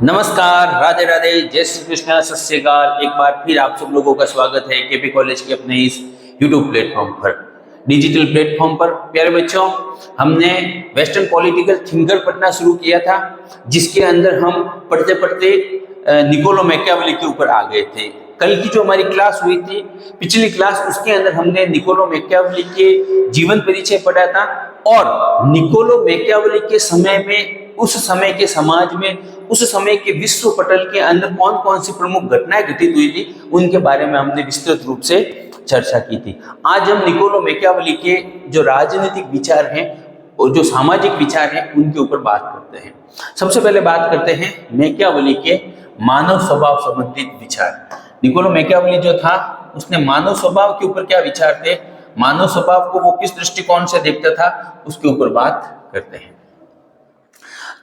नमस्कार, राधे राधे, जय श्री कृष्णा, सत श्री अकाल। एक बार फिर आप सब लोगों का स्वागत है केपी कॉलेज के अपने इस यूट्यूब प्लेटफॉर्म पर, डिजिटल प्लेटफॉर्म पर। प्यारे बच्चों, हमने वेस्टर्न पॉलिटिकल थिंकर पढ़ना शुरू किया था, जिसके अंदर हम पढ़ते पढ़ते निकोलो मैकियावेली के ऊपर आ गए थे। कल की जो हमारी क्लास हुई थी, पिछली क्लास, उसके अंदर हमने निकोलो मैकियावेली के जीवन परिचय पढ़ा था और निकोलो मैकियावेली के समय में, उस समय के समाज में, उस समय के विश्व पटल के अंदर कौन कौन सी प्रमुख घटनाएं घटित हुई थी, उनके बारे में हमने विस्तृत रूप से चर्चा की थी। आज हम निकोलो मैकियावेली के जो राजनीतिक विचार हैं और जो सामाजिक विचार हैं, उनके ऊपर बात करते हैं। सबसे पहले बात करते हैं मैकियावेली के मानव स्वभाव संबंधित विचार। निकोलो मैकियावेली जो था, उसने मानव स्वभाव के ऊपर क्या विचार थे, मानव स्वभाव को वो किस दृष्टिकोण से देखता था, उसके ऊपर बात करते हैं।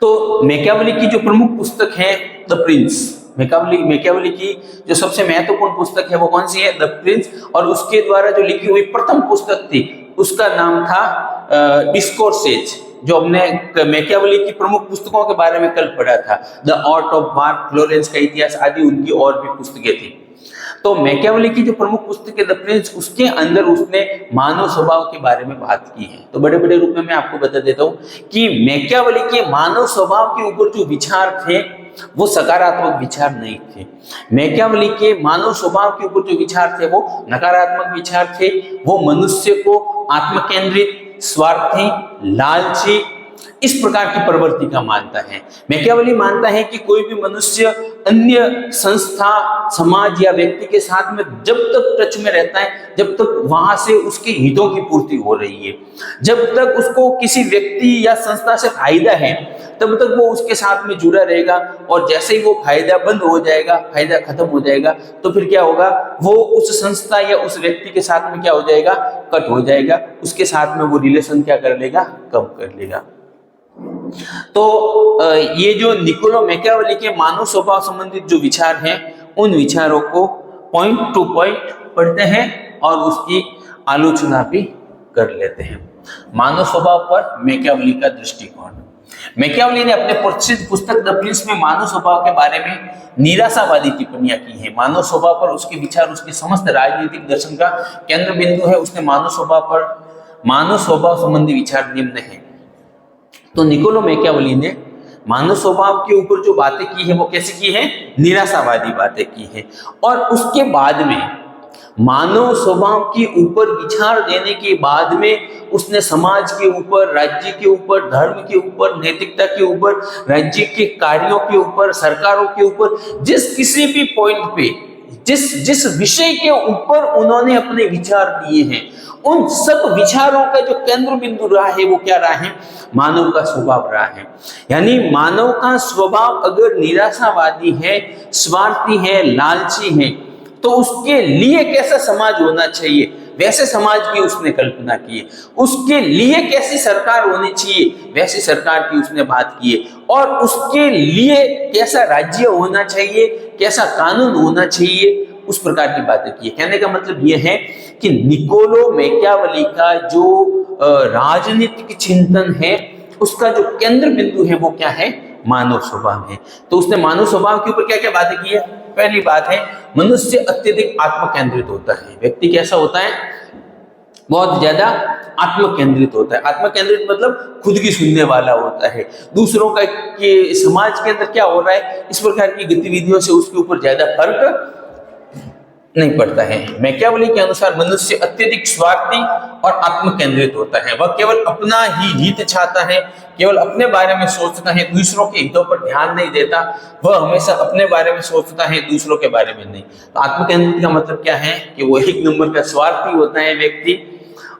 तो मैकियावेली की जो प्रमुख पुस्तक है द प्रिंस, मैकियावेली की जो सबसे महत्वपूर्ण पुस्तक है वो कौन सी है, द प्रिंस। और उसके द्वारा जो लिखी हुई प्रथम पुस्तक थी, उसका नाम था डिस्कोर्सेज, जो हमने मैकियावेली की प्रमुख पुस्तकों के बारे में कल पढ़ा था। The art of war, Florence का इतिहास आदि उनकी और भी पुस्तकें थी। तो मैकियावेली की जो प्रमुख पुस्तक है द प्रिंस, उसके अंदर उसने मानव स्वभाव के बारे में बात की है। तो बड़े बड़े रूप में मैं आपको बता देता हूँ कि मैकियावेली के मानव स्वभाव के ऊपर जो विचार थे वो सकारात्मक विचार नहीं थे। मैकियावेली के मानव स्वभाव के ऊपर जो विचार थे वो नकारात्मक विचार थे। वो मनुष्य को आत्मकेंद्रित, स्वार्थी, लालची, इस प्रकार की प्रवृत्ति का मानता है। मैकियावेली मानता है कि कोई भी मनुष्य अन्य संस्था, समाज या व्यक्ति के साथ में जब तक टच में रहता है, जब तक वहां से उसके हितों की पूर्ति हो रही है, जब तक उसको किसी व्यक्ति या संस्था से फायदा है, तब तक वो उसके साथ में जुड़ा रहेगा। और जैसे ही वो फायदा बंद हो जाएगा, फायदा खत्म हो जाएगा, तो फिर क्या होगा, वो उस संस्था या उस व्यक्ति के साथ में क्या हो जाएगा, कट हो जाएगा। उसके साथ में वो रिलेशन क्या कर लेगा, कम कर लेगा। तो ये जो निकोलो मैकियावेली के मानव स्वभाव संबंधित जो विचार हैं, उन विचारों को पॉइंट टू पॉइंट पढ़ते हैं और उसकी आलोचना भी कर लेते हैं। मानव स्वभाव पर मैकियावेली का दृष्टिकोण। मैकियावेली ने अपने प्रसिद्ध पुस्तक द प्रिंस में मानव स्वभाव के बारे में निराशावादी टिप्पणियां की हैं। मानव स्वभाव पर उसके विचार उसके समस्त राजनीतिक दर्शन का केंद्र बिंदु है। उसने मानव स्वभाव संबंधी विचार निम्न है। तो निकोलो मैकियावेली ने मानव स्वभाव के ऊपर जो बातें की है वो कैसे की है, निराशावादी बातें की है। और उसके बाद में मानव स्वभाव के ऊपर विचार देने के बाद में उसने समाज के ऊपर, राज्य के ऊपर, धर्म के ऊपर, नैतिकता के ऊपर, राज्य के कार्यों के ऊपर, सरकारों के ऊपर, जिस किसी भी पॉइंट पे, जिस विषय के ऊपर उन्होंने अपने विचार दिए हैं, उन सब विचारों का जो केंद्र बिंदु रहा है वो क्या रहा है, मानव का स्वभाव रहा है। यानी मानव का स्वभाव अगर निराशावादी है, स्वार्थी है, लालची है, तो उसके लिए कैसा समाज होना चाहिए, वैसे समाज की उसने कल्पना की है। उसके लिए कैसी सरकार होनी चाहिए, वैसी सरकार की उसने बात की है। और उसके लिए कैसा राज्य होना चाहिए, कैसा कानून होना चाहिए, उस प्रकार की बातें की है। कहने का मतलब यह है कि निकोलो मैकियावेली का जो राजनीतिक चिंतन है, उसका जो केंद्र बिंदु है वो क्या है, मानव स्वभाव है। तो उसने मानव स्वभाव के ऊपर क्या क्या बातें की है। पहली बात है, मनुष्य अत्यधिक आत्मकेंद्रित होता है। व्यक्ति कैसा होता है, बहुत ज्यादा आत्मकेंद्रित होता है। आत्मकेंद्रित मतलब खुद की सुनने वाला होता है। दूसरों का कि समाज के अंदर क्या हो रहा है, इस प्रकार की गतिविधियों से उसके ऊपर ज्यादा फर्क नहीं पड़ता है। मैकियावेली के अनुसार मनुष्य अत्यधिक स्वार्थी और आत्मकेंद्रित होता है। वह केवल अपना ही हित चाहता है, केवल अपने बारे में सोचता है, दूसरों के हितों पर ध्यान नहीं देता। वह हमेशा अपने बारे में सोचता है, दूसरों के बारे में नहीं। तो आत्मकेंद्रित का मतलब क्या है कि वो एक नंबर का स्वार्थी होता है व्यक्ति,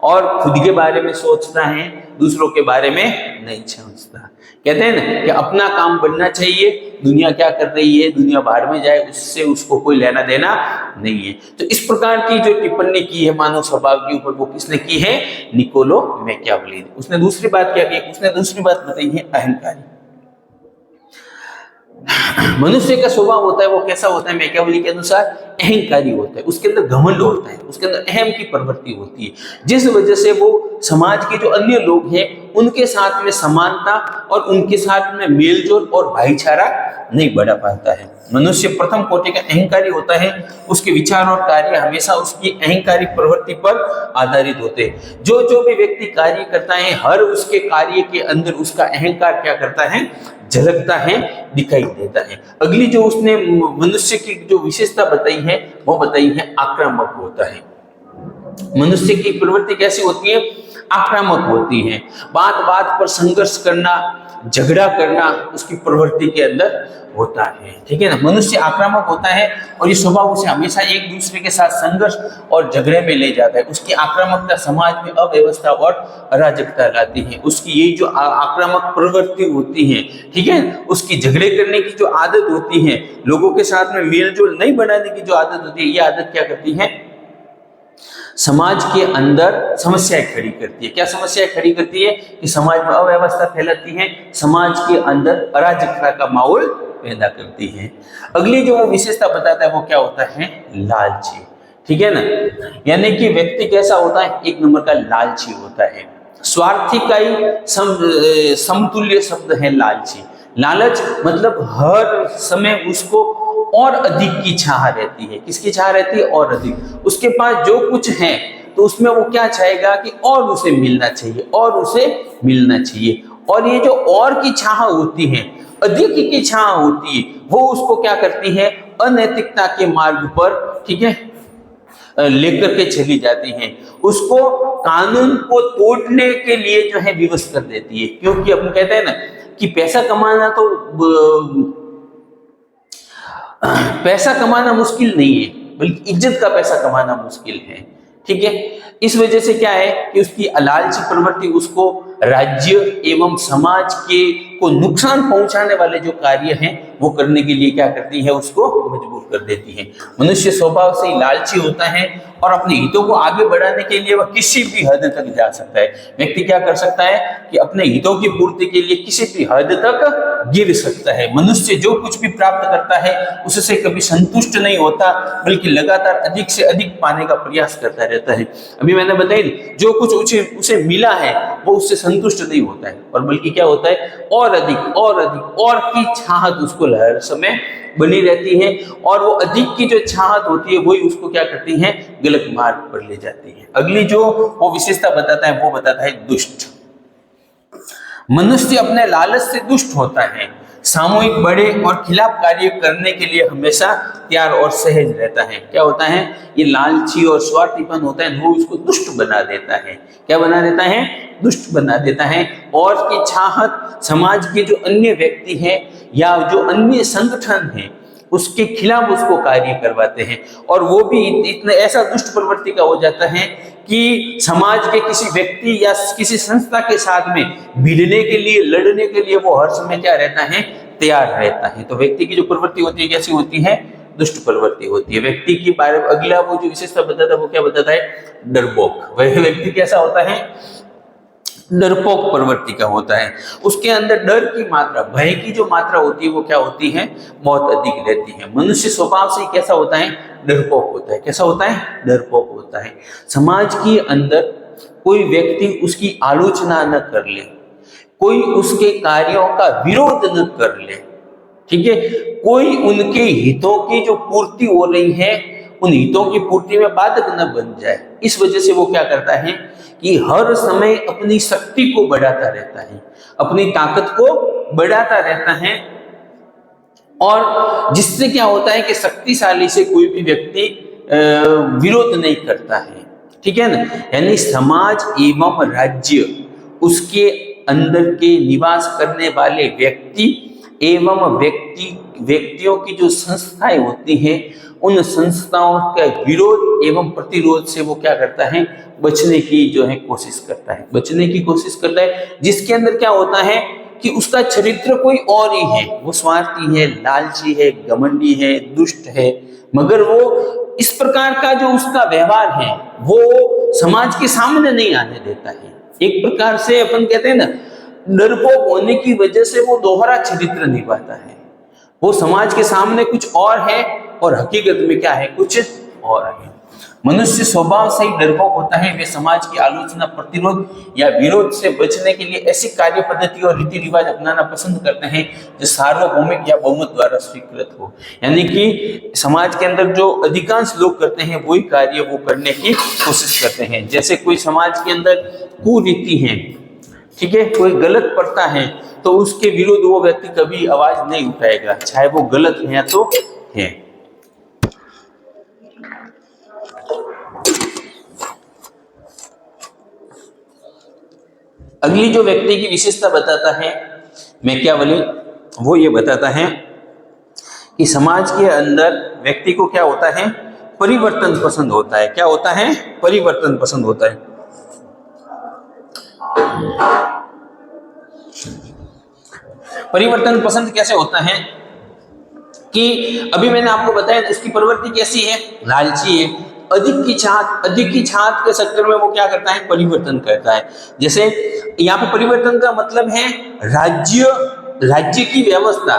और खुद के बारे में सोचता है, दूसरों के बारे में नहीं सोचता। कहते हैं ना कि अपना काम बनना चाहिए, दुनिया क्या कर रही है, दुनिया बाहर में जाए, उससे उसको कोई लेना देना नहीं है। तो इस प्रकार की जो टिप्पणी की है मानव स्वभाव के ऊपर, वो किसने की है, निकोलो मैकियावेली ने। उसने दूसरी बात क्या की, उसने दूसरी बात बताई है अहंकारी। मनुष्य का स्वभाव होता है वो कैसा होता है मैकियावेली के अनुसार, अहंकारी होता है, उसके अंदर घमंड होता है, उसके अंदर अहम की प्रवृत्ति होती है, जिस वजह से वो समाज के जो अन्य लोग हैं उनके साथ में समानता और उनके साथ में मेलजोल और भाईचारा नहीं बढ़ा पाता है। मनुष्य प्रथम कोटि का अहंकारी होता है, उसके विचार और कार्य हमेशा उसकी अहंकारिक प्रवृत्ति पर आधारित होते हैं। जो भी व्यक्ति कार्य करता है, हर उसके कार्य के अंदर उसका अहंकार क्या करता है, झलकता है, दिखाई देता है। अगली जो उसने मनुष्य की जो विशेषता बताई है वो बताई है आक्रामक होता है। मनुष्य की प्रवृत्ति कैसी होती है, आक्रामक होती है, बात बात पर संघर्ष करना, झगड़ा करना उसकी प्रवृत्ति के अंदर होता है, ठीक है ना। मनुष्य आक्रामक होता है और ये स्वभाव उसे हमेशा एक दूसरे के साथ संघर्ष और झगड़े में ले जाता है। उसकी आक्रामकता समाज में अव्यवस्था और अराजकता लाती है। उसकी यही जो आक्रामक प्रवृत्ति होती है, ठीक है, उसकी झगड़े करने की जो आदत होती है, लोगों के साथ में मेलजोल नहीं बनाने की जो आदत होती है, ये आदत क्या करती है, समाज के अंदर समस्याएं खड़ी करती है। क्या समस्याएं खड़ी करती है कि समाज में अव्यवस्था फैलाती है, समाज के अंदर अराजकता का माहौल पैदा करती है। अगली जो वो विशेषता बताता है वो क्या होता है, लालची, ठीक है ना। यानी कि व्यक्ति कैसा होता है, एक नंबर का लालची होता है। स्वार्थी का ही समतुल्य शब्द है लालची। लालच मतलब हर समय उसको और अधिक की चाह रहती है। किसकी चाह रहती है, और अधिक। उसके पास जो कुछ है तो उसमें वो क्या चाहेगा कि और उसे मिलना चाहिए, और उसे मिलना चाहिए। और ये जो और की चाह होती है, अधिक की चाह होती है, वो उसको क्या करती है, अनैतिकता के मार्ग पर, ठीक है, लेकर के चली जाती है। उसको कानून को तोड़ने के लिए जो है विवश कर देती है। क्योंकि अपन कहते हैं ना कि पैसा कमाना मुश्किल नहीं है, बल्कि इज्जत का पैसा कमाना मुश्किल है, ठीक है। इस वजह से क्या है कि उसकी लालची प्रवृत्ति उसको राज्य एवं समाज को नुकसान पहुंचाने वाले जो कार्य हैं वो करने के लिए क्या करती है, उसको मजबूर कर देती है। मनुष्य स्वभाव से ही लालची होता है और अपने हितों को आगे बढ़ाने के लिए वह किसी भी हद तक जा सकता है। व्यक्ति क्या कर सकता है कि अपने हितों की पूर्ति के लिए किसी भी हद तक गिर सकता है। मनुष्य जो कुछ भी प्राप्त करता है उससे कभी संतुष्ट नहीं होता, बल्कि लगातार अधिक से अधिक पाने का प्रयास करता रहता है। अभी मैंने बताया, जो कुछ उसे मिला है वो उससे संतुष्ट नहीं होता है, और बल्कि क्या होता है, और अधिक और अधिक और की चाहत उसको हर समय बनी रहती है। और वो अधिक की जो चाहत होती है वही उसको क्या करती है, गलत मार्ग पर ले जाती है। अगली जो वो विशेषता बताता है वो बताता है दुष्ट। मनुष्य अपने लालच से दुष्ट होता है, सामूहिक बड़े और खिलाफ कार्य करने के लिए हमेशा तैयार और सहज रहता है। क्या होता है, ये लालची और स्वार्थीपन होता है, वो उसको दुष्ट बना देता है। क्या बना देता है, दुष्ट बना देता है। और की चाहत समाज के जो अन्य व्यक्ति हैं या जो अन्य संगठन हैं उसके खिलाफ उसको कार्य करवाते हैं, और वो भी इतना ऐसा दुष्ट प्रवृत्ति का हो जाता है कि समाज के किसी व्यक्ति या किसी संस्था के साथ में भिड़ने के लिए, लड़ने के लिए वो हर समय क्या रहता है, तैयार रहता है। तो व्यक्ति की जो प्रवृत्ति होती है कैसी होती है, दुष्ट प्रवृत्ति होती है। व्यक्ति की बारे में अगला वो जो विशेषता बताता है वो क्या बताता है, डरपोक। वह व्यक्ति कैसा होता है, डरपोक प्रवृत्ति का होता है। उसके अंदर डर की मात्रा, भय की जो मात्रा होती है वो क्या होती है, बहुत अधिक रहती है। मनुष्य स्वभाव से कैसा होता है, डरपोक होता है। कैसा होता है, डरपोक होता है। समाज के अंदर कोई व्यक्ति उसकी आलोचना न कर ले, कोई उसके कार्यों का विरोध न कर ले, ठीक है, कोई उनके हितों की जो पूर्ति हो रही है उन हितों की पूर्ति में बाधक न बन जाए। इस वजह से वो क्या करता है कि हर समय अपनी शक्ति को बढ़ाता रहता है, अपनी ताकत को बढ़ाता रहता है, और जिससे क्या होता है कि शक्तिशाली से कोई भी व्यक्ति विरोध नहीं करता है, ठीक है ना। यानी समाज एवं राज्य, उसके अंदर के निवास करने वाले व्यक्ति एवं व्यक्तियों की जो संस्थाएं होती हैं उन संस्थाओं का विरोध एवं प्रतिरोध से वो क्या करता है, बचने की जो है कोशिश करता है, बचने की कोशिश करता है। जिसके अंदर क्या होता है कि उसका चरित्र कोई और ही है, वो स्वार्थी है, लालची है, घमंडी है, दुष्ट है, मगर वो इस प्रकार का जो उसका व्यवहार है वो समाज के सामने नहीं आने देता है। एक प्रकार से अपन कहते हैं ना, डरपोक होने की वजह से वो दोहरा चरित्र निभाता है। वो समाज के सामने कुछ और है और हकीकत में क्या है, कुछ और है। मनुष्य स्वभाव से ही डरपोक होता है। वे समाज की आलोचना, प्रतिरोध या विरोध से बचने के लिए ऐसी कार्य पद्धति और रीति रिवाज अपनाना पसंद करते हैं जो सार्वभौमिक या बहुमत द्वारा स्वीकृत हो। यानी कि समाज के अंदर जो अधिकांश लोग करते हैं वही कार्य वो करने की कोशिश करते हैं। जैसे कोई समाज के अंदर कुरीति है, ठीक है, कोई गलत प्रथा है, तो उसके विरोध वो व्यक्ति कभी आवाज नहीं उठाएगा, चाहे वो गलत है या तो है। अगली जो व्यक्ति की विशेषता बताता है मैकियावेली, वो ये बताता है कि समाज के अंदर व्यक्ति को क्या होता है, परिवर्तन पसंद होता है। क्या होता है, परिवर्तन पसंद होता है। परिवर्तन पसंद कैसे होता है कि अभी मैंने आपको बताया उसकी प्रवृत्ति कैसी है, लालची है। अधिक की चाहत के चक्कर में वो क्या करता है, परिवर्तन करता है। जैसे यहाँ पे परिवर्तन का मतलब है राज्य की व्यवस्था,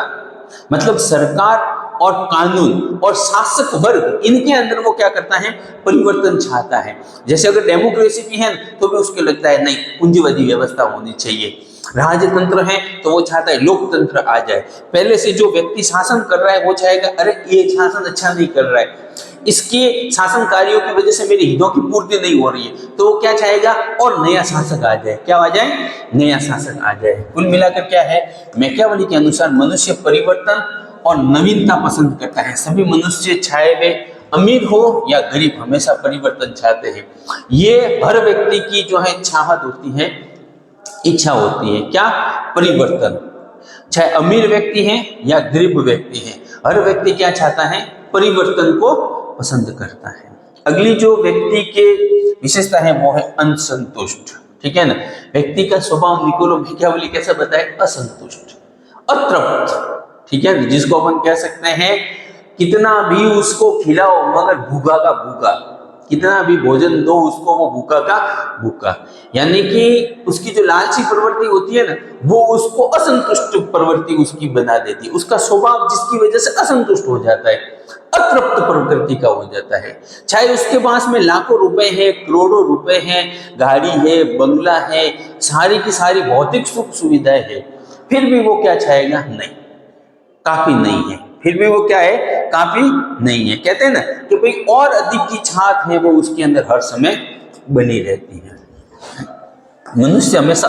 मतलब सरकार और कानून और शासक वर्ग, इनके अंदर वो क्या करता है, परिवर्तन चाहता है। जैसे अगर डेमोक्रेसी भी है तो भी उसके लगता है नहीं, पूंजीवादी व्यवस्था होनी चाहिए। राजतंत्र है तो वो चाहता है लोकतंत्र आ जाए। पहले से जो व्यक्ति शासन कर रहा है वो चाहेगा अरे ये शासन अच्छा नहीं कर रहा है, इसके शासन कार्यों की वजह से मेरे हितों की पूर्ति नहीं हो रही है, तो वो क्या चाहेगा, और नया शासक आ जाए। क्या आ जाए, नया शासक आ जाए। कुल मिलाकर क्या है, मैकियावेली के अनुसार मनुष्य परिवर्तन और नवीनता पसंद करता है। सभी मनुष्य चाहे वे अमीर हो या गरीब, हमेशा परिवर्तन चाहते हैं। ये हर व्यक्ति की जो है चाहत होती है, इच्छा होती है, क्या, परिवर्तन। चाहे अमीर व्यक्ति है या गरीब व्यक्ति है, हर व्यक्ति क्या चाहता है, परिवर्तन को पसंद करता है। अगली जो व्यक्ति के विशेषता है वो है असंतुष्ट। ठीक है ना, व्यक्ति का स्वभाव निकोलो मैकियावेली कैसा बताए, असंतुष्ट, अतृप्त। ठीक है, जिसको अपन कह सकते हैं कितना भी उसको खिलाओ मगर भूखा का भूखा, कितना भी भोजन दो उसको वो भूखा का भूखा। यानी कि उसकी जो लालची प्रवृत्ति होती है ना, वो उसको असंतुष्ट प्रवृत्ति उसकी बना देती है। उसका स्वभाव जिसकी वजह से असंतुष्ट हो जाता है, अतृप्त प्रकृति का हो जाता है। चाहे उसके पास में लाखों रुपए हैं, करोड़ों रुपए हैं, गाड़ी है, बंगला है, सारी की सारी भौतिक सुख सुविधाएं है, फिर भी वो क्या चाहेगा, नहीं, काफी नहीं है। फिर भी वो क्या है, काफी नहीं है। कहते हैं ना कि भाई और अधिक की चाहत है वो उसके अंदर हर समय बनी रहती है। मनुष्य हमेशा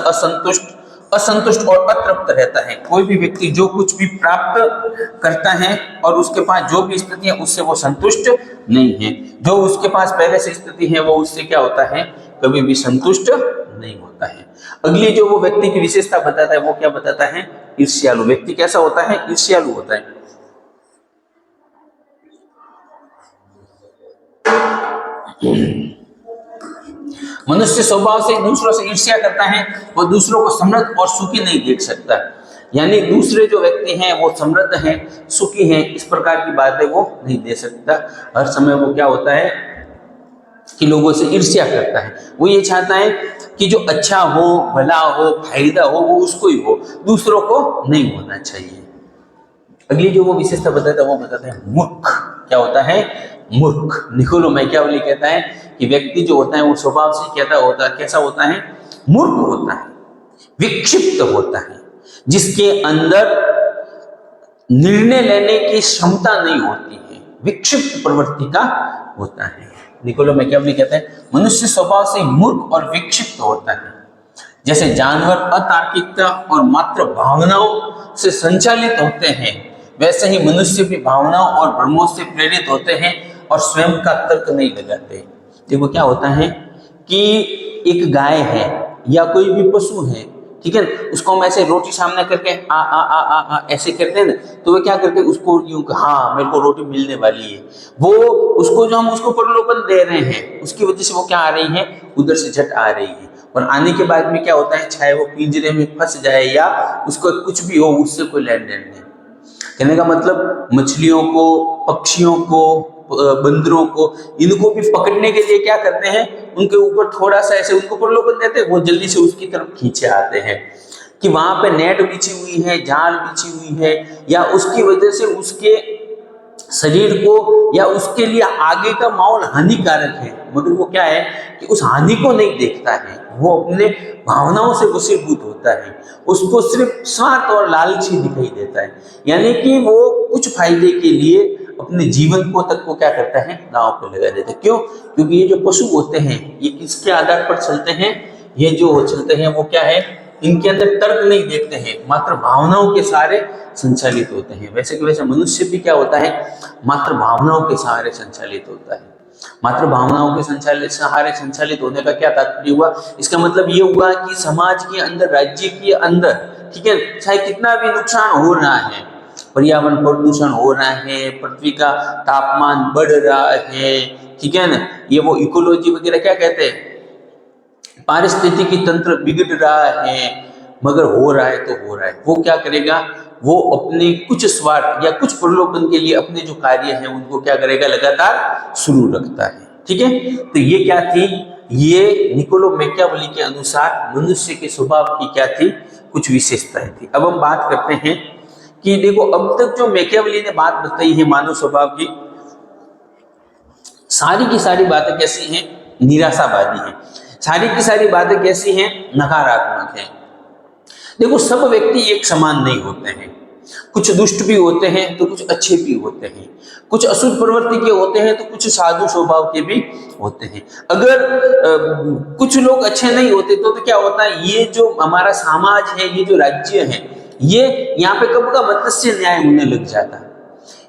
असंतुष्ट और अतृप्त रहता है। कोई भी व्यक्ति जो कुछ भी प्राप्त करता है और उसके पास जो भी स्थिति है उससे वो संतुष्ट नहीं है। जो उसके पास पहले से स्थिति है वो उससे क्या होता है, कभी भी संतुष्ट नहीं होता है। अगली जो वो व्यक्ति की विशेषता बताता है वो क्या बताता है, ईर्ष्यालु। व्यक्ति कैसा होता है, ईर्ष्यालु होता है। मनुष्य स्वभाव से दूसरों से ईर्ष्या करता है, वो दूसरों को समृद्ध और सुखी नहीं देख सकता। यानी दूसरे जो व्यक्ति हैं वो समृद्ध हैं, सुखी हैं, इस प्रकार की बातें वो नहीं दे सकता। हर समय वो क्या होता है कि लोगों से ईर्ष्या करता है। वो ये चाहता है कि जो अच्छा हो, भला हो, फायदा हो वो उसको ही हो, दूसरों को नहीं होना चाहिए। अगली जो वो विशेषता बताता है वो बताता है मूर्ख। क्या होता है, मूर्ख। निकोलो मैकियावेली कहता है कि व्यक्ति जो होता है वो स्वभाव से कैसा होता है, मूर्ख होता है, विक्षिप्त होता है, जिसके अंदर निर्णय लेने की क्षमता नहीं होती है, विक्षिप्त प्रवृत्ति का होता है। निकोलो मैकियावेली कहता है मनुष्य स्वभाव से मूर्ख और विक्षिप्त होता है। जैसे जानवर अतार्किकता और मात्र भावनाओं से संचालित होते हैं, वैसे ही मनुष्य भी भावनाओं और भ्रमों से प्रेरित होते हैं और स्वयं का तर्क नहीं लगाते। देखो क्या होता है कि एक गाय है या कोई भी पशु है, ठीक है, उसको हम ऐसे रोटी सामने करके आ आ आ आ, आ ऐसे करते हैं ना, तो वो क्या करते हैं, उसको यूं हाँ मेरे को रोटी मिलने वाली है, वो उसको जो हम उसको प्रलोभन दे रहे हैं उसकी वजह से वो क्या आ रही है, उधर से झट आ रही है। और आने के बाद में क्या होता है, चाहे वो पिंजरे में फंस जाए या उसको कुछ भी हो, उससे कोई लेन देन नहीं। कहने का मतलब मछलियों को, पक्षियों को, बंदरों को, इनको भी पकड़ने के लिए क्या करते हैं, उनके ऊपर थोड़ा सा ऐसे उनको प्रलोभन देते हैं, वो जल्दी से उसकी तरफ खींचे आते हैं कि वहां पे नेट बिछी हुई है, जाल बिछी हुई है, या उसकी वजह से उसके शरीर को या उसके लिए आगे का माहौल हानिकारक है, मगर वो क्या है कि उस हानि को नहीं देखता है, वो अपने भावनाओं से वशीभूत होता है, उसको सिर्फ स्वार्थ और लालच ही दिखाई देता है। यानी कि वो कुछ फायदे के लिए अपने जीवन को तक को क्या करता है, दांव पे लगा देता है। क्यों? क्योंकि ये जो पशु होते हैं ये किसके आधार पर चलते हैं, ये जो चलते हैं वो क्या है, इनके अंदर तर्क नहीं देखते हैं, मात्र भावनाओं के सहारे संचालित होते हैं। वैसे कि वैसे मनुष्य भी क्या होता है, मात्र भावनाओं के सहारे संचालित होता है। मात्र भावनाओं के सहारे संचालित होने का क्या तात्पर्य हुआ, इसका मतलब ये हुआ कि समाज के अंदर, राज्य के अंदर, ठीक है, चाहे कितना भी नुकसान हो रहा है, पर्यावरण प्रदूषण हो रहा है, पृथ्वी का तापमान बढ़ रहा है, ठीक है ना, ये वो इकोलॉजी वगैरह क्या कहते हैं, पारिस्थितिकी तंत्र बिगड़ रहा है, मगर हो रहा है तो हो रहा है। वो क्या करेगा, वो अपने कुछ स्वार्थ या कुछ प्रलोभन के लिए अपने जो कार्य हैं उनको क्या करेगा, लगातार शुरू रखता है। ठीक है, तो ये क्या थी, ये निकोलो मैकियावेली के अनुसार मनुष्य के स्वभाव की क्या थी, कुछ विशेषताएं थी। अब हम बात करते हैं कि देखो अब तक जो मैकियावेली ने बात बताई है मानव स्वभाव की, सारी की सारी बातें कैसी हैं, निराशावादी हैं। सारी की सारी बातें कैसी हैं, नकारात्मक हैं। देखो सब व्यक्ति एक समान नहीं होते हैं, कुछ दुष्ट भी होते हैं तो कुछ अच्छे भी होते हैं, कुछ अशुद्ध प्रवृत्ति के होते हैं तो कुछ साधु स्वभाव के भी होते हैं। अगर कुछ लोग अच्छे नहीं होते तो क्या होता है, ये जो हमारा समाज है, ये जो राज्य है, ये यहाँ पे कब का मत्स्य न्याय होने लग जाता है।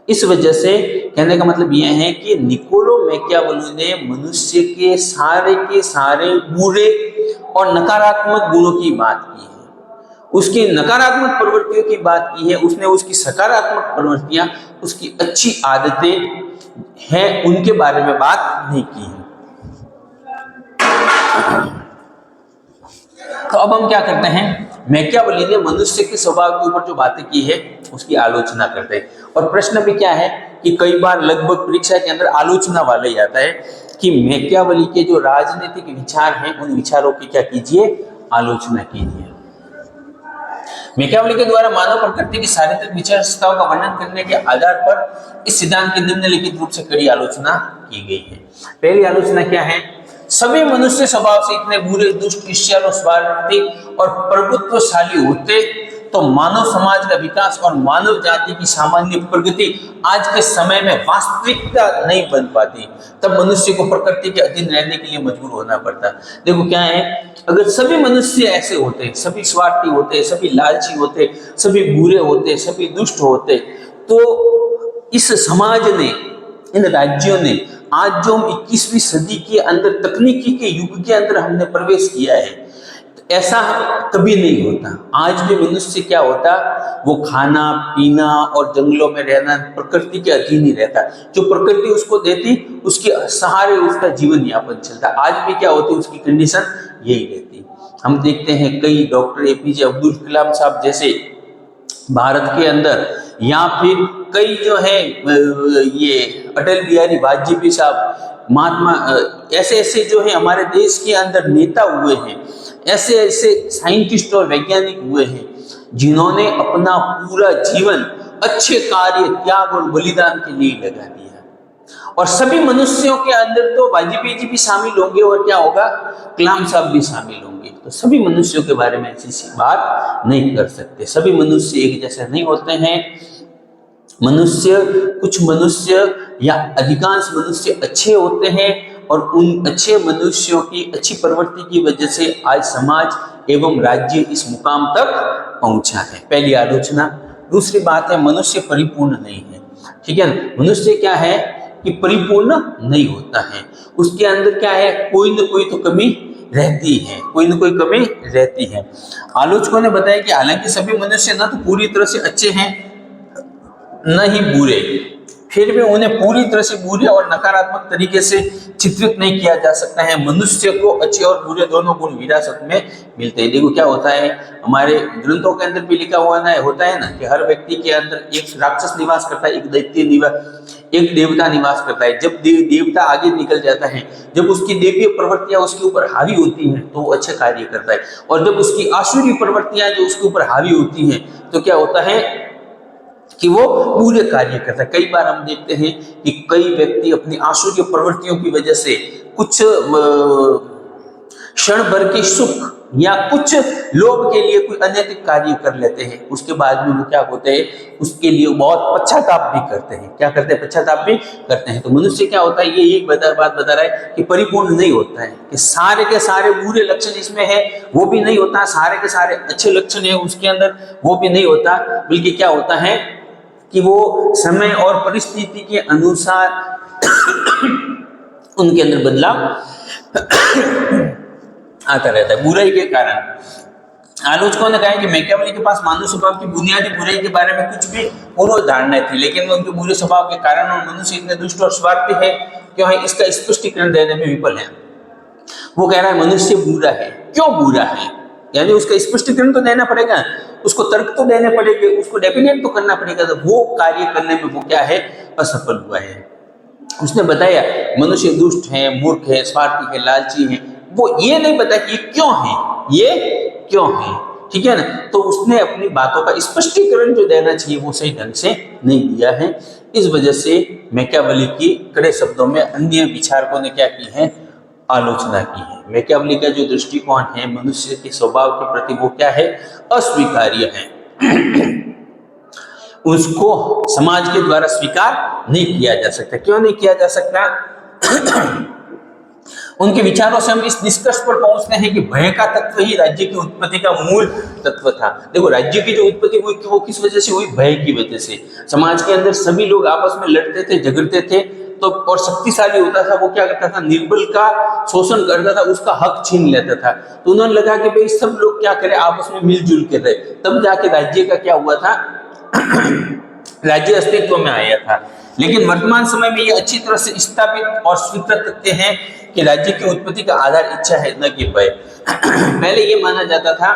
इस वजह से कहने का मतलब यह है कि निकोलो मैकियावेली ने मनुष्य के सारे बुरे और नकारात्मक गुणों की बात की है, उसकी नकारात्मक प्रवृत्तियों की बात की है, उसने उसकी सकारात्मक प्रवृत्तियां, उसकी अच्छी आदतें हैं, उनके बारे में बात नहीं की है। तो अब हम क्या करते हैं, मैकियावेली ने मनुष्य के स्वभाव के ऊपर जो बातें की है उसकी आलोचना करते हैं। और प्रश्न भी क्या है कि कई बार लगभग परीक्षा के अंदर आलोचना वाला ही आता है कि मैकियावेली के जो राजनीतिक विचार हैं उन विचारों की क्या कीजिए, आलोचना कीजिए। मैकियावेली के द्वारा मानव प्रकृति की शारीरिक विशेषताओं का वर्णन करने के आधार पर इस सिद्धांत की निम्नलिखित रूप से कड़ी आलोचना की गई है। पहली आलोचना क्या है, सभी मनुष्य स्वभाव से इतने बुरे, दुष्ट, ईर्ष्यालु, स्वार्थी और प्रभुत्वशाली होते तो मानव समाज का विकास और मानव जाति की सामान्य प्रगति आज के समय में वास्तविकता नहीं बन पाती। तब मनुष्य को प्रकृति के अधीन रहने के लिए मजबूर होना पड़ता। देखो क्या है, अगर सभी मनुष्य ऐसे होते, सभी स्वार्थी होते, सभी लालची होते, सभी बुरे होते, सभी दुष्ट होते, तो इस समाज ने, इन राज्यों ने, आज जो हम 21वीं सदी के अंदर तकनीकी के युग के अंदर हमने प्रवेश किया है, ऐसा कभी नहीं होता। आज भी मनुष्य क्या होता, वो खाना पीना और जंगलों में रहना, प्रकृति के अधीन ही रहता। जो प्रकृति उसको देती उसके सहारे उसका जीवन यापन चलता। आज भी क्या होती, उसकी कंडीशन यही रहती। हम देखते हैं कई डॉक्टर APJ अब्दुल कलाम साहब जैसे भारत के अंदर, या फिर कई जो है ये अटल बिहारी वाजपेयी साहब, महात्मा, ऐसे ऐसे जो है हमारे देश के अंदर नेता हुए हैं, ऐसे ऐसे साइंटिस्ट और वैज्ञानिक हुए हैं जिन्होंने अपना पूरा जीवन अच्छे कार्य, त्याग और बलिदान के लिए लगा दिया। और सभी मनुष्यों के अंदर तो वाजपेयी जी भी शामिल होंगे और क्या होगा, कलाम साहब भी शामिल होंगे। तो सभी मनुष्यों के बारे में ऐसी बात नहीं कर सकते। सभी मनुष्य एक जैसे नहीं होते हैं। कुछ मनुष्य या अधिकांश मनुष्य अच्छे होते हैं और उन अच्छे मनुष्यों की अच्छी प्रवृत्ति की वजह से आज समाज एवं राज्य इस मुकाम तक पहुंचा है। पहली आलोचना। दूसरी बात है, मनुष्य परिपूर्ण नहीं है। ठीक है, मनुष्य क्या है कि परिपूर्ण नहीं होता है। उसके अंदर क्या है, कोई न कोई तो कमी रहती है, कोई न कोई कमी रहती है। आलोचकों ने बताया कि हालांकि सभी मनुष्य न तो पूरी तरह से अच्छे हैं न ही बुरे, फिर भी उन्हें पूरी तरह से बुरे और नकारात्मक तरीके से चित्रित नहीं किया जा सकता है। मनुष्य को अच्छे और बुरे दोनों गुण विरासत में मिलते हैं। देखो क्या होता है, हमारे ग्रंथों के अंदर भी लिखा हुआ होता है ना कि हर व्यक्ति के अंदर एक राक्षस निवास करता है, एक दैत्य निवास, एक देवता निवास करता है। जब देवता आगे निकल जाता है, जब उसकी देवीय प्रवृत्तियां उसके ऊपर हावी होती हैं तो वो अच्छे कार्य करता है, और जब उसकी आसुरी प्रवृत्तियां जो उसके ऊपर हावी होती हैं तो क्या होता है, कि वो बुरे कार्य करता है। कई बार हम देखते हैं कि कई व्यक्ति अपनी आसुरी प्रवृत्तियों की वजह से कुछ क्षण भर के सुख या कुछ लोभ के लिए कोई अनैतिक कार्य कर लेते हैं, उसके बाद में वो क्या होते हैं, उसके लिए बहुत पश्चाताप भी करते हैं। क्या करते हैं? पश्चाताप भी करते हैं। तो मनुष्य क्या होता है, ये एक बात बता रहा है कि परिपूर्ण नहीं होता है, कि सारे के सारे बुरे लक्षण इसमें है वो भी नहीं होता, सारे के सारे अच्छे लक्षण है उसके अंदर वो भी नहीं होता, बल्कि क्या होता है कि वो समय और परिस्थिति के अनुसार उनके अंदर बदलाव आता रहता है बुराई के कारण। आलोचकों ने कहा कि मैकियावेली के पास मानव स्वभाव की बुनियादी बुराई के बारे में कुछ भी पूर्व धारणाएं थी, लेकिन वो उनके बुरे स्वभाव के कारण और मनुष्य इतने दुष्ट और स्वार्थी है क्यों है, इसका स्पष्टीकरण देने में विफल है। वो कह रहा है मनुष्य बुरा है, क्यों बुरा है, यानी उसका स्पष्टीकरण तो देना पड़ेगा, उसको तर्क तो देने पड़ेंगे, उसको डेफिनेट तो करना पड़ेगा। तो वो कार्य करने में वो क्या है, असफल हुआ है। उसने बताया मनुष्य दुष्ट है, मूर्ख है, स्वार्थी है, लालची है। वो ये नहीं बताया कि क्यों है, ये क्यों है, ठीक है ना। तो उसने अपनी बातों का स्पष्टीकरण जो देना चाहिए वो सही ढंग से नहीं दिया है। इस वजह से मैकियावेली की कड़े शब्दों में अन्य विचारकों ने क्या की है, आलोचना की है। मैकियावेली का जो दृष्टिकोण है मनुष्य के स्वभाव के प्रति वो क्या है, अस्वीकार्य है। उसको समाज के द्वारा स्वीकार नहीं किया जा सकता। क्यों नहीं किया जा सकता? उनके विचारों से हम इस निष्कर्ष पर पहुंचते हैं कि भय का तत्व ही राज्य की उत्पत्ति का मूल तत्व था। देखो, राज्य की जो उत्पत्ति हुई वो किस वजह से हुई? भय की वजह से। समाज के अंदर सभी लोग आपस में लड़ते थे, झगड़ते थे, तो और शक्तिशाली होता था वो क्या करता था, निर्बल का शोषण करता था, उसका हक छीन लेता था। तो उन्होंने लगा कि भाई सब लोग क्या करें, आपस में मिलजुल के रहे, तब जाके राज्य का क्या हुआ था, राज्य अस्तित्व में आया था। लेकिन वर्तमान समय में ये अच्छी तरह से स्थापित और स्वीकृत तथ्य है कि राज्य की उत्पत्ति का आधार इच्छा है, न कि भय। पहले ये माना जाता था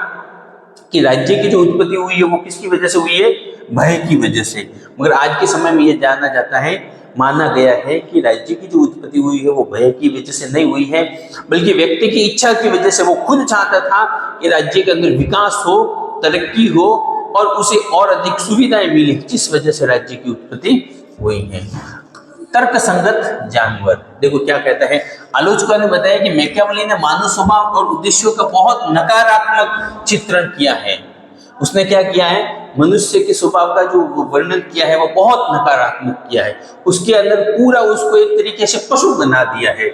कि राज्य की जो उत्पत्ति हुई है वो किसकी वजह से हुई है, भय की वजह से। मगर आज के समय में ये जाना जाता है, माना गया है कि राज्य की जो उत्पत्ति हुई है वो भय की वजह से नहीं हुई है, बल्कि व्यक्ति की इच्छा की वजह से। वो खुद चाहता था कि राज्य के अंदर विकास हो, तरक्की हो और उसे और अधिक सुविधाएं मिले, जिस वजह से राज्य की उत्पत्ति हुई है। तर्क संगत जानवर, देखो क्या कहता है, आलोचकों ने बताया कि मैकियावेली ने मानव स्वभाव और उद्देश्यों का बहुत नकारात्मक चित्रण किया है। उसने क्या किया है, मनुष्य के स्वभाव का जो वर्णन किया है वो बहुत नकारात्मक किया है। उसके अंदर पूरा उसको एक तरीके से पशु बना दिया है,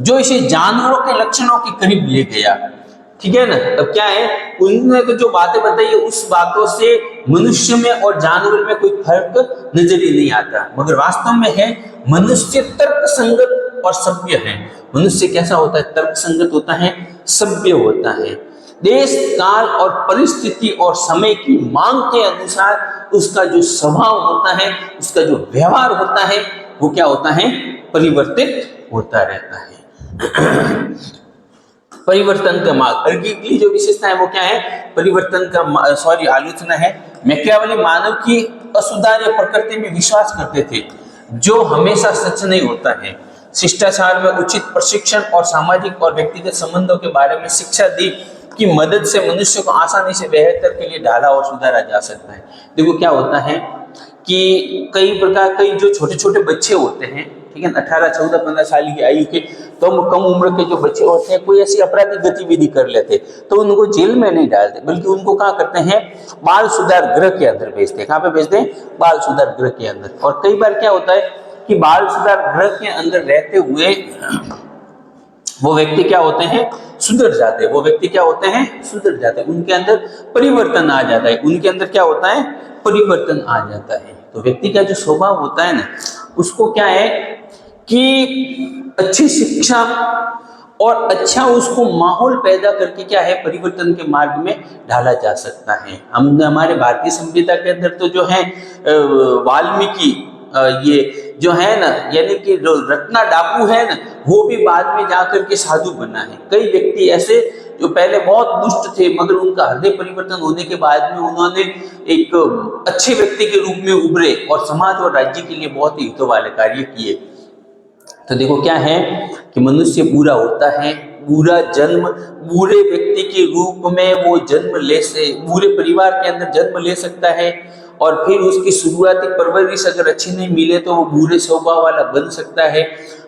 जो इसे जानवरों के लक्षणों के करीब ले गया, ठीक है ना। तब क्या है, उन्होंने तो जो बातें बताई है उस बातों से मनुष्य में और जानवर में कोई फर्क नजर ही नहीं आता, मगर वास्तव में है मनुष्य तर्क संगत और सभ्य है। मनुष्य कैसा होता है, तर्क संगत होता है, सभ्य होता है। देश काल और परिस्थिति और समय की मांग के अनुसार उसका जो स्वभाव होता है, उसका जो व्यवहार होता है वो क्या होता है, परिवर्तित होता रहता है। परिवर्तन का मार्ग, अर्की की जो विशेषता है वो क्या है, परिवर्तन का आलोचना है। मैकियावेली मानव की असुधार्य प्रकृति में विश्वास करते थे, जो हमेशा सच नहीं होता है। शिष्टाचार में उचित प्रशिक्षण और सामाजिक और व्यक्तिगत संबंधों के बारे में शिक्षा दी की मदद से मनुष्य को आसानी से बेहतर के लिए ढाला और सुधारा जा सकता है। देखो क्या होता है कि कई जो छोटे छोटे बच्चे होते हैं, ठीक है, 18, 14, 15 साल की आयु के कम उम्र के जो बच्चे होते हैं, कोई ऐसी आपराधिक गतिविधि कर लेते तो उनको जेल में नहीं डालते, बल्कि उनको क्या करते हैं, बाल सुधार गृह के अंदर भेजते हैं। कहाँ पे भेजते हैं, बाल सुधार गृह के अंदर। और कई बार क्या होता है कि बाल सुधार गृह के अंदर रहते हुए वो व्यक्ति क्या होते हैं, सुधर जाते हैं। वो व्यक्ति क्या होते हैं, सुधर जाते हैं, उनके अंदर परिवर्तन आ जाता है। उनके अंदर क्या होता है, परिवर्तन आ जाता है। तो व्यक्ति का जो स्वभाव होता है ना, उसको क्या है कि अच्छी शिक्षा और अच्छा उसको माहौल पैदा करके क्या है, परिवर्तन के मार्ग में ढाला जा सकता है। हम हमारे भारतीय संविधान के अंदर तो जो है वाल्मीकि ये जो है ना, यानी कि रत्ना डाकू है ना, वो भी बाद में जाकर के साधु बना है। कई व्यक्ति ऐसे जो पहले बहुत दुष्ट थे, मगर उनका हृदय परिवर्तन होने के बाद में उन्होंने एक अच्छे व्यक्ति के रूप में उभरे और समाज और राज्य के लिए बहुत ही हित वाले कार्य किए। तो देखो क्या है कि मनुष्य बुरा होता है, बुरा जन्म बुरे व्यक्ति के रूप में वो जन्म ले से बुरे परिवार के अंदर जन्म ले सकता है, और फिर उसकी शुरुआती परवरिश अगर अच्छी नहीं मिले तो वो बुरे स्वभाव वाला बन सकता है,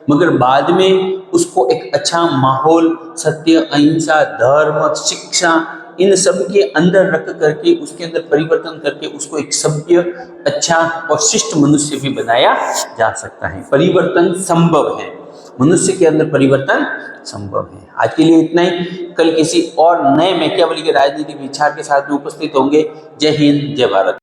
मगर बाद में उसको एक अच्छा माहौल, सत्य, अहिंसा, धर्म, शिक्षा, इन सब के अंदर रख करके उसके अंदर परिवर्तन करके उसको एक सभ्य, अच्छा और शिष्ट मनुष्य भी बनाया जा सकता है। परिवर्तन संभव है, मनुष्य के अंदर परिवर्तन संभव है। आज के लिए इतना ही, कल किसी और नए मैकियावेली के राजनीतिक विचार के साथ में उपस्थित होंगे। जय हिंद, जय भारत।